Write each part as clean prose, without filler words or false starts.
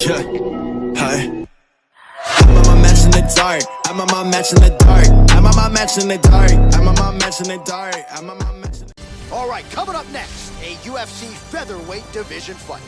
Yeah, hi. I'm on my match in the dark. I'm on my match in the dark. I'm on my match in the dark. I'm on my match in the dark. I'm on my match in the dark. All right, coming up next, a UFC featherweight division fight.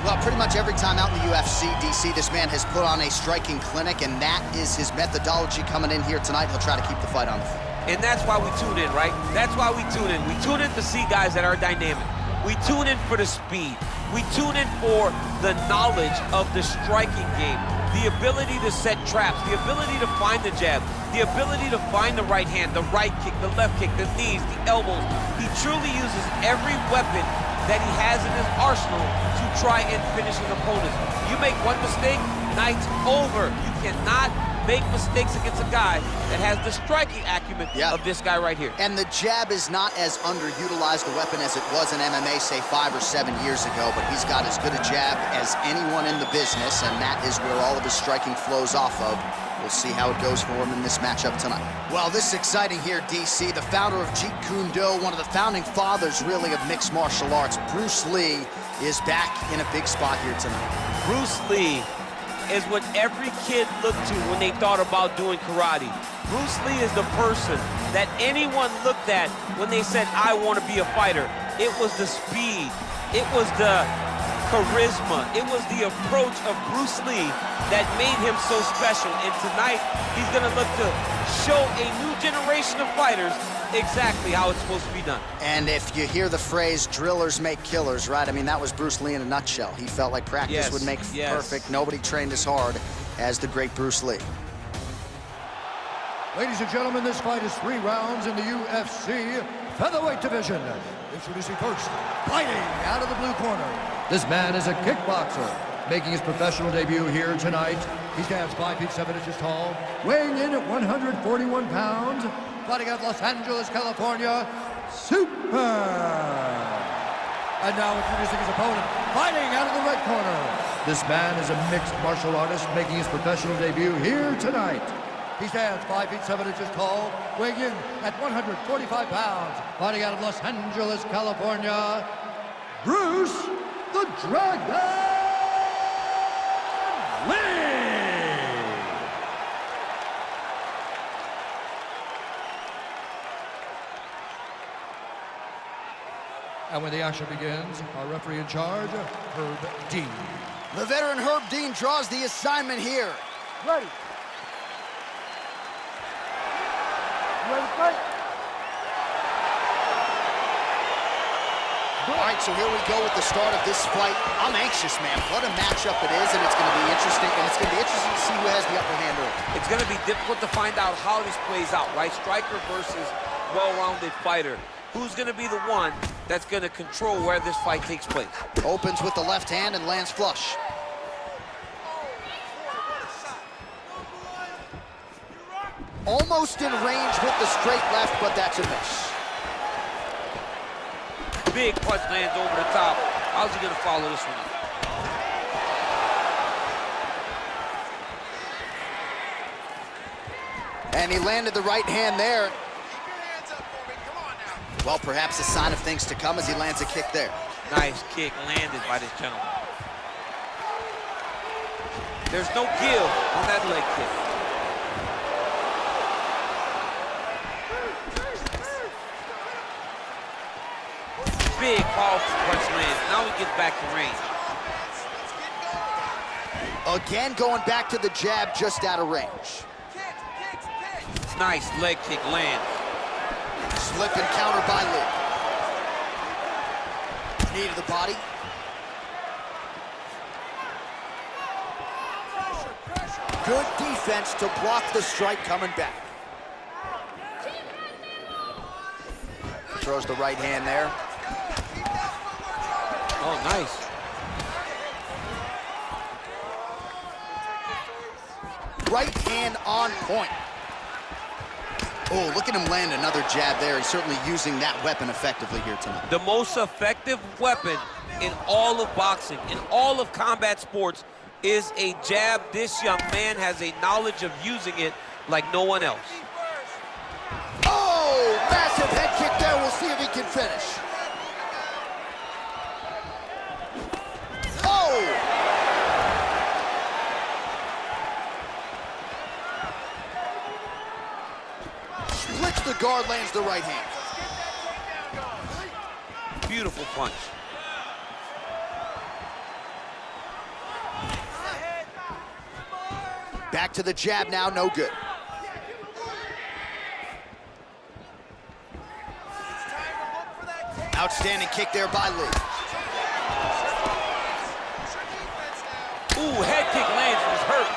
Well, pretty much every time out in the UFC, DC, this man has put on a striking clinic, and that is his methodology coming in here tonight. He'll try to keep the fight on the floor. And that's why we tune in, right? That's why we tune in. We tune in to see guys that are dynamic. We tune in for the speed. We tune in for the knowledge of the striking game, the ability to set traps, the ability to find the jab, the ability to find the right hand, the right kick, the left kick, the knees, the elbows. He truly uses every weapon that he has in his arsenal to try and finish his opponents. You make one mistake, night's over. You cannot make mistakes against a guy that has the striking acumen of this guy right here. And the jab is not as underutilized a weapon as it was in MMA, say 5 or 7 years ago, but he's got as good a jab as anyone in the business, and that is where all of his striking flows off of. We'll see how it goes for him in this matchup tonight. Well, this is exciting here, DC. The founder of Jeet Kune Do, one of the founding fathers, really, of mixed martial arts, Brucelee, is back in a big spot here tonight. Brucelee is what every kid looked to when they thought about doing karate. Brucelee is the person that anyone looked at when they said, I want to be a fighter. It was the speed. It was the charisma. It was the approach of Brucelee that made him so special. And tonight, he's going to look to show a new generation of fighters exactly how it's supposed to be done. And if you hear the phrase, drillers make killers, right? I mean, that was Bruce Lee in a nutshell. He felt like practice would make perfect. Nobody trained as hard as the great Bruce Lee. Ladies and gentlemen, this fight is 3 rounds in the UFC featherweight division. Introducing first, fighting out of the blue corner. This man is a kickboxer, making his professional debut here tonight. He stands 5 feet 7 inches tall, weighing in at 141 pounds, fighting out of Los Angeles, California, Siu Loong. And now introducing his opponent, fighting out of the red corner. This man is a mixed martial artist, making his professional debut here tonight. He stands 5 feet 7 inches tall, weighing in at 145 pounds, fighting out of Los Angeles, California, Bruce the Dragon Lee! And when the action begins, our referee in charge, Herb Dean. The veteran Herb Dean draws the assignment here. Ready. Ready to fight? All right, so here we go with the start of this fight. I'm anxious, man. What a matchup it is, and it's going to be interesting. And it's going to be interesting to see who has the upper hand early. It's going to be difficult to find out how this plays out, right? Striker versus well-rounded fighter. Who's going to be the one that's going to control where this fight takes place? Opens with the left hand and lands flush. Almost in range with the straight left, but that's a miss. Big punch lands over the top. How's he going to follow this one up? And he landed the right hand there. Well, perhaps a sign of things to come as he lands a kick there. Nice kick landed by this gentleman. There's no give on that leg kick. Big, powerful punch lands. Now he gets back to range. Again, going back to the jab, just out of range. Nice leg kick land. Slipped and counter by Lee. Knee to the body. Good defense to block the strike coming back. Throws the right hand there. Oh, nice. Right hand on point. Oh, look at him land another jab there. He's certainly using that weapon effectively here tonight. The most effective weapon in all of boxing, in all of combat sports, is a jab. This young man has a knowledge of using it like no one else. Oh, massive head kick there. We'll see if he can finish. Oh! Splits the guard, lands the right hand. Beautiful punch. Back to the jab now, no good. Outstanding kick there by Lee. Ooh, head kick lands and is hurt.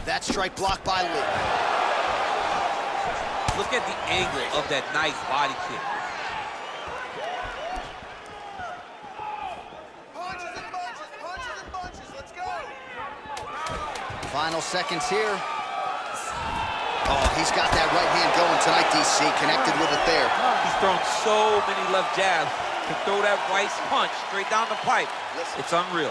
That strike blocked by Lee. Look at the angle of that nice body kick. Final seconds here. Oh, he's got that right hand going tonight, DC. Connected with it there. He's thrown so many left jabs. Can throw that right punch straight down the pipe. It's unreal.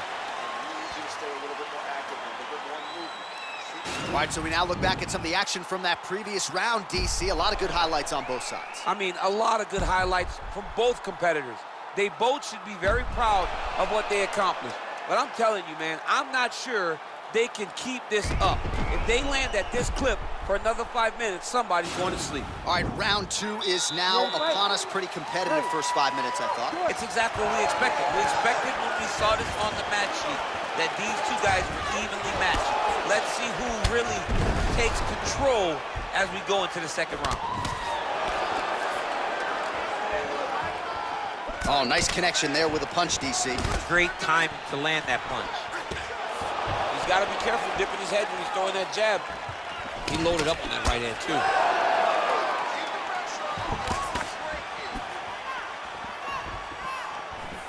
All right, so we now look back at some of the action from that previous round, DC. A lot of good highlights on both sides. I mean, a lot of good highlights from both competitors. They both should be very proud of what they accomplished. But I'm telling you, man, I'm not sure they can keep this up. If they land at this clip for another 5 minutes, somebody's going to sleep. All right, round two is now upon us. Pretty competitive first 5 minutes, I thought. It's exactly what we expected. We expected when we saw this on the match sheet that these two guys were evenly matched. Let's see who really takes control as we go into the second round. Oh, nice connection there with a punch, DC. Great time to land that punch. He's got to be careful dipping his head when he's throwing that jab. He loaded up on that right hand, too.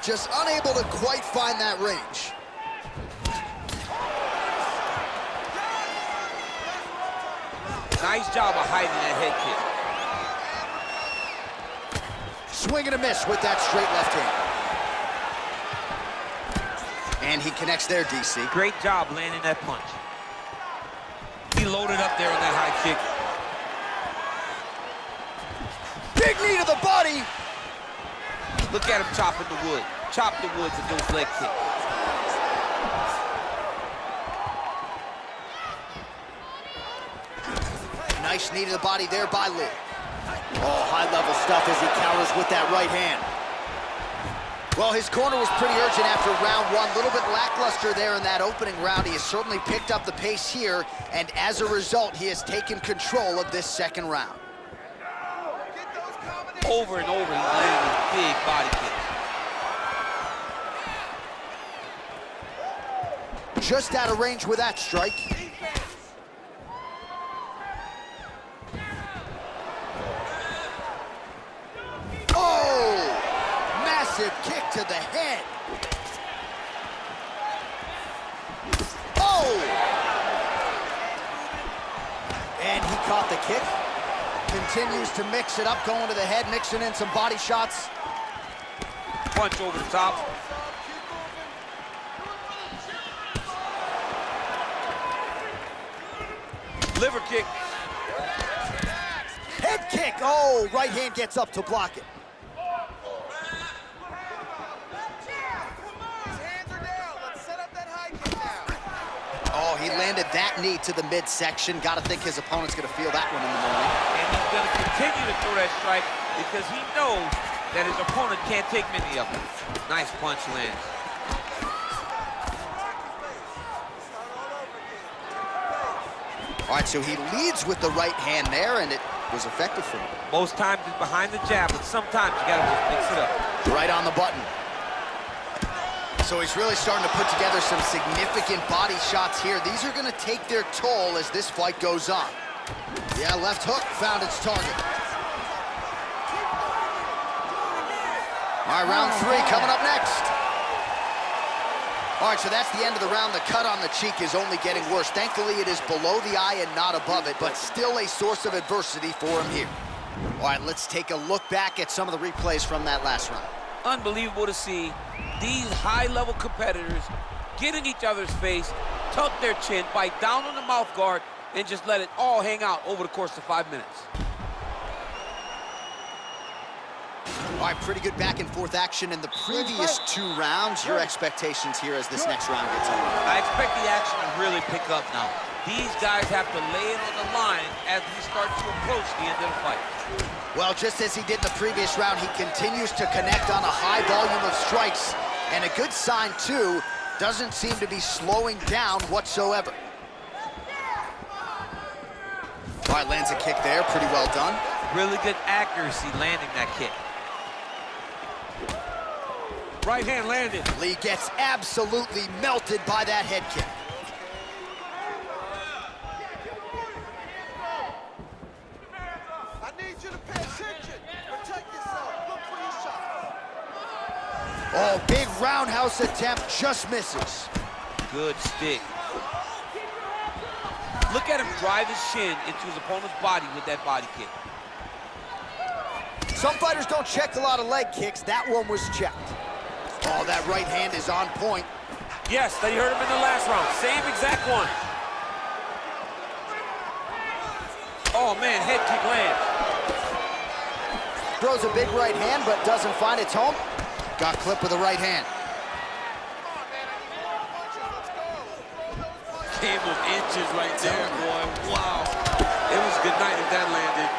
Just unable to quite find that range. Nice job of hiding that head kick. Swing and a miss with that straight left hand. And he connects there, DC. Great job landing that punch. He loaded up there on that high kick. Big knee to the body. Look at him chopping the wood. Chop the wood with those leg kicks. Nice knee to the body there by Lee. Oh, high-level stuff as he counters with that right hand. Well, his corner was pretty urgent after round one. A little bit lackluster there in that opening round. He has certainly picked up the pace here, and as a result, he has taken control of this second round. Over and over, he's landing with big body kicks. Just out of range with that strike. Kick to the head. Oh! And he caught the kick. Continues to mix it up, going to the head, mixing in some body shots. Punch over the top. Liver kick. Head kick. Oh, right hand gets up to block it. Oh, he landed that knee to the midsection. Got to think his opponent's going to feel that one in the morning. And he's going to continue to throw that strike because he knows that his opponent can't take many of them. Nice punch lands. All right, so he leads with the right hand there, and it was effective for him. Most times it's behind the jab, but sometimes you got to just mix it up. Right on the button. So he's really starting to put together some significant body shots here. These are going to take their toll as this fight goes on. Yeah, left hook found its target. All right, round three coming up next. All right, so that's the end of the round. The cut on the cheek is only getting worse. Thankfully, it is below the eye and not above it, but still a source of adversity for him here. All right, let's take a look back at some of the replays from that last round. Unbelievable to see these high-level competitors get in each other's face, tuck their chin, bite down on the mouth guard, and just let it all hang out over the course of 5 minutes. All right, pretty good back-and-forth action in the previous 2 rounds. Your expectations here as this next round gets underway? I expect the action to really pick up now. These guys have to lay it on the line as we start to approach the end of the fight. Well, just as he did in the previous round, he continues to connect on a high volume of strikes. And a good sign, too, doesn't seem to be slowing down whatsoever. All right, lands a kick there, pretty well done. Really good accuracy landing that kick. Right hand landed. Lee gets absolutely melted by that head kick. I need you to pay attention. Protect yourself. Look for your shots. Oh, big roundhouse attempt, just misses. Good stick. Look at him drive his shin into his opponent's body with that body kick. Some fighters don't check a lot of leg kicks. That one was checked. Oh, that right hand is on point. Yes, that you heard him in the last round. Same exact one. Oh, man, head kick lands. Throws a big right hand, but doesn't find its home. Got clipped with the right hand. Game of inches right there, boy. Wow. It was good night if that landed.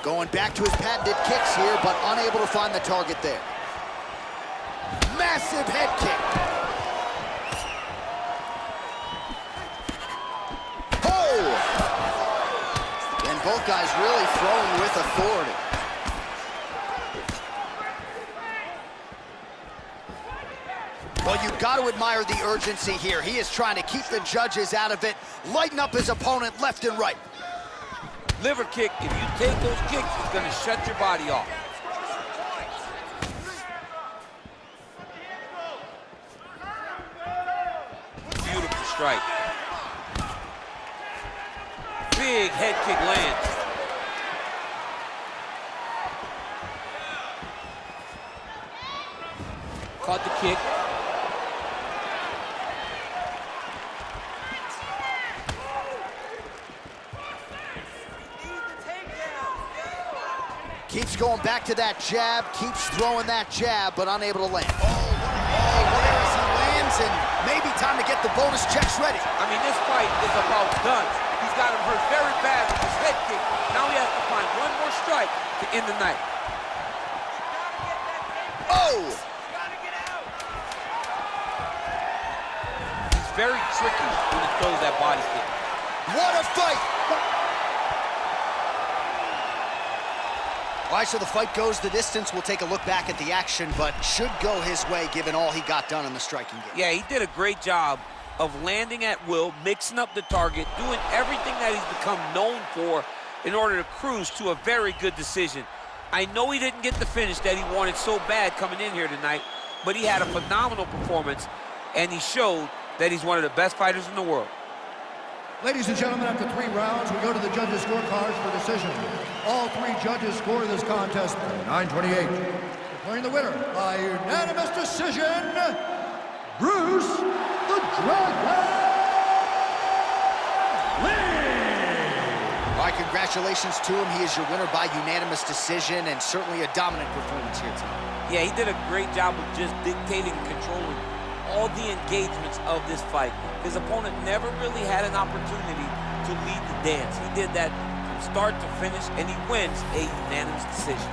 Going back to his patented kicks here, but unable to find the target there. Massive head kick. Oh! And both guys really throwing with authority. Well, you've got to admire the urgency here. He is trying to keep the judges out of it, lighten up his opponent left and right. Liver kick, if you take those kicks, it's going to shut your body off. Beautiful strike. Big head kick lands. Caught the kick. Keeps going back to that jab, keeps throwing that jab, but unable to land. Oh, where as he lands, and maybe time to get the bonus checks ready. I mean, this fight is about done. He's got him hurt very bad with his head kick. Now he has to find one more strike to end the night. Oh! He's very tricky when he throws that body kick. What a fight! All right, so the fight goes the distance. We'll take a look back at the action, but should go his way given all he got done in the striking game. Yeah, he did a great job of landing at will, mixing up the target, doing everything that he's become known for in order to cruise to a very good decision. I know he didn't get the finish that he wanted so bad coming in here tonight, but he had a phenomenal performance, and he showed that he's one of the best fighters in the world. Ladies and gentlemen, after 3 rounds, we go to the judges' scorecards for decision. All 3 judges score this contest 9-28. Declaring the winner by unanimous decision, Bruce the Dragon Lee! All right, congratulations to him. He is your winner by unanimous decision, and certainly a dominant performance here tonight. Yeah, he did a great job of just dictating and controlling all the engagements of this fight. His opponent never really had an opportunity to lead the dance. He did that from start to finish, and he wins a unanimous decision.